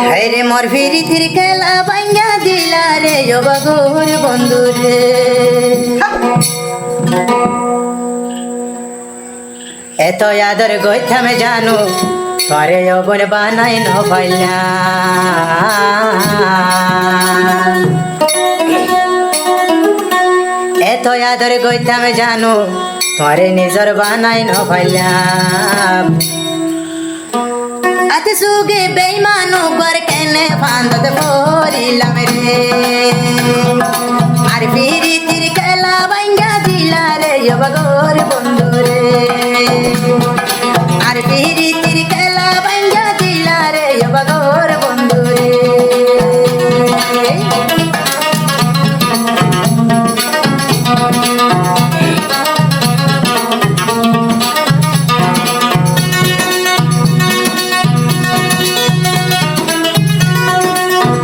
হায়রে মোর ফিরিতির খেলা ভাঙ্গা দিলা রে ও বাগুর বন্ধু রে। এত আদর গইথামে জানো তরে অবর বানাই ন পাইলা। এত আদর গইথামে জানো তরে নিজর বানাই ন পাইলা। আতে সুগে বেইমানো গর কেনে ফান্দত পড়িলাম রে। আর পিরিতির খেলা ভাঙ্গা দিলা রে ও বাগুর বন্ধু রে। আর পিরিতির খেলা ভাঙ্গা দিলা রে ও বাগুর বন্ধু রে।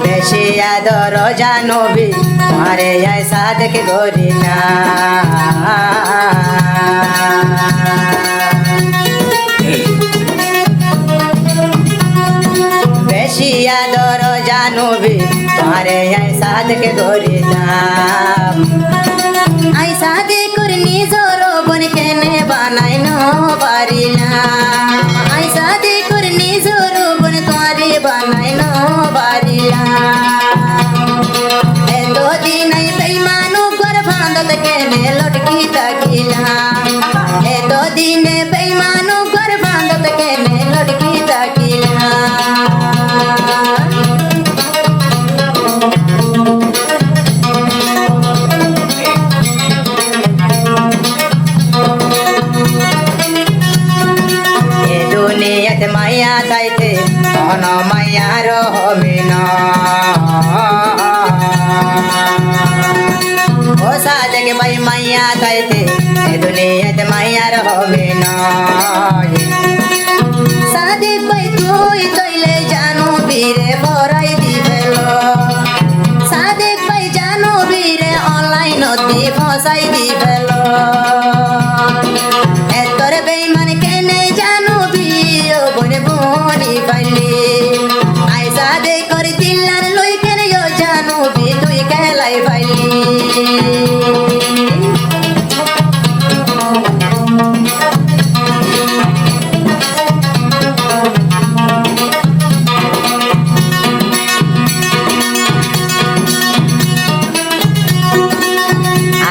বেশি আদর জানবি তোমারে ऐसा देख गोरी ना। বেশি আদর জানবি তোমারে ऐसा देख गोरी ना। ऐसा देखर নিজর বন কেনে বানাই ন পারিলা। ऐसा देखर নিজর বন তোমারে বানাই ন পারিলা। এতো দিনাই বেইমানো গর ফান্দত কেনে লটকি তাকিলা। এতো দিনে বেইমানো গর ফান্দত কেনে লটকি তাকিলা। দুনিয়াতে মায়া তাইতে কোন মায়ার হবে না। ও সাদেক ভাই মায়া তাইতে এ দুনিয়াতে মায়ার হবে না। সাদেক ভাই তুই তৈলে জানো বীরে ভরাই দিবেল। সাদেক ভাই জানো বীরে অনলাইন দি ফসাই দিবেল। এতরে বেইমান কেনে জানো বিও বনে বনি পাইলি। আইসা দে করে দিলার লই কেনে ও জানো বি তুই খেলাই পাইলি।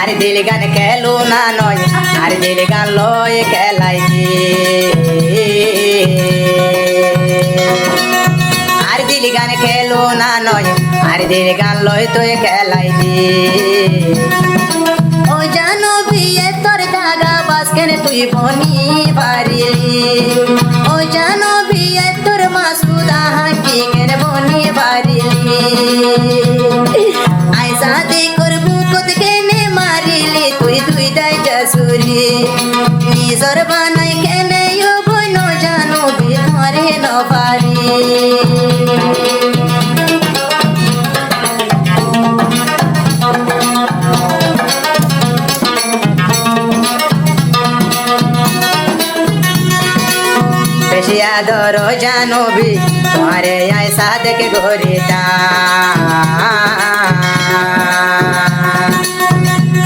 আর দিল গান খেলো না নয় আর দিল গান লয় খেলাইছি। আর দিল গান খেলো না নয় আর দিল গান লয় তুই খেলাইছি। ও জানো বিয়ে তোর দাগা বাস কেন তুই বনি পারিলি। ও জানো বিয়ে তোর মাসুদা হাকি কেন বনি পারিলি। আইসা দে করবু কত কেনে মারিলি তুই তুই দাই জাসুরি। নিজর বানাই কেনে ও বন জানো বি ধরে ন পারি। বেশি আদর জানবি তোমারে ऐसा देख गोरी ना।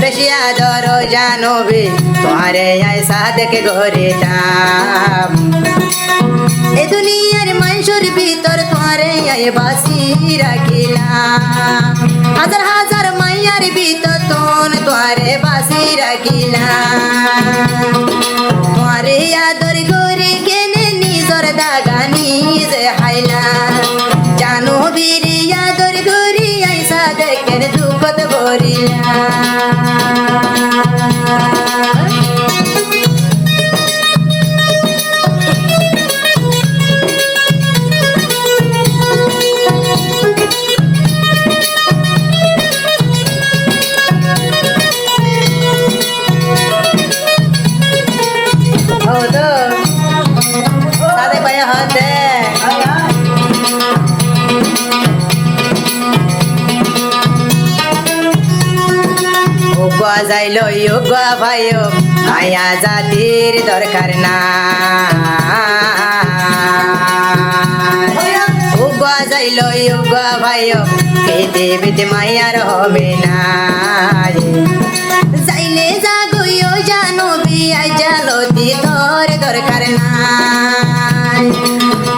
বেশি আদর জানবি তোমারে ऐसा देख गोरी ना। এ দুনিয়ার মানুষের ভিতর তোমারে আই বাসি রাখিলা। হাজার হাজার মাইয়ার ভিতর তোন তোমারে বাসি রাখিলা। তোমারে আদর করে কেনে নিজর দাগা নিজে হাইলা। জানো বীরে আদর করি ऐसा দেখেন দুঃখত ভরিলা। সাদেক ভাই হাতে যাইল ইয়োগা ভাইও মায়া জাতির দরকার না। যাইলো ইউগা ভাইও পৃথিবীতে মায়ার হবে না যাইলে জাগুইও জানো বিয়াই জালতি তোর দরকার নাই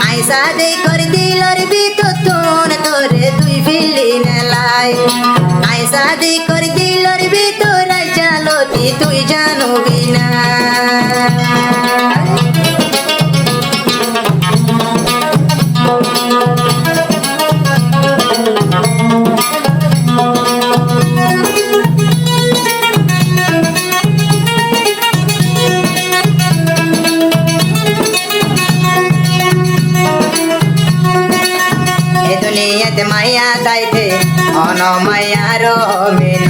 আইসা দে করে দিলর ভিতর তোরে তুই ফিলি নেলাই আইসা দে করে দিলর ভিতর জালতি তুই জানবি না দুনিয়াতে মায়া তাইতে অন মায়ার মিন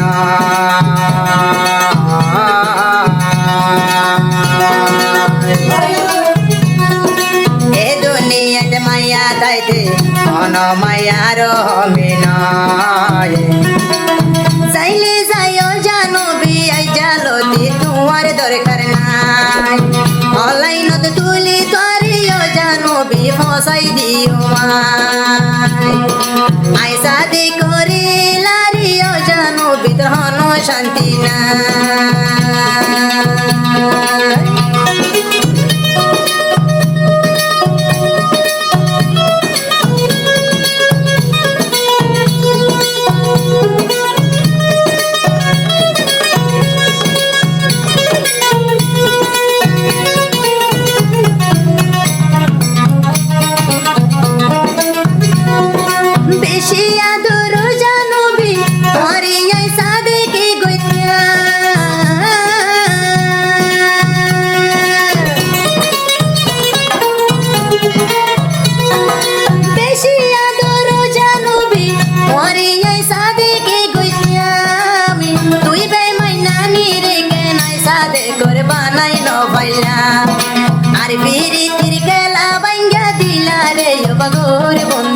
এ দুনিয়াতে মায়া তাইতে অন মায়ার মিন চাইলে যাইও জানো বিয়াই জালতি তোমার দরকার নাই অনলাইনত তুলি তোরিও জানো বি ফসাই দিও আইসা দে করে লারিও জানো বিদ্রহন শান্তি না বেশি আদর জানবি মরি আইসা দেখি গইয়া বেশি আদর জানবি মরি আইসা দেখি গইয়া আমি তুই বেমাইনা নিরে কেন আইসা দে করে বানাই ন ভাইলা আর বিরিতির খেলা বাইঙ্গা দিলা রে বগর বন্ধু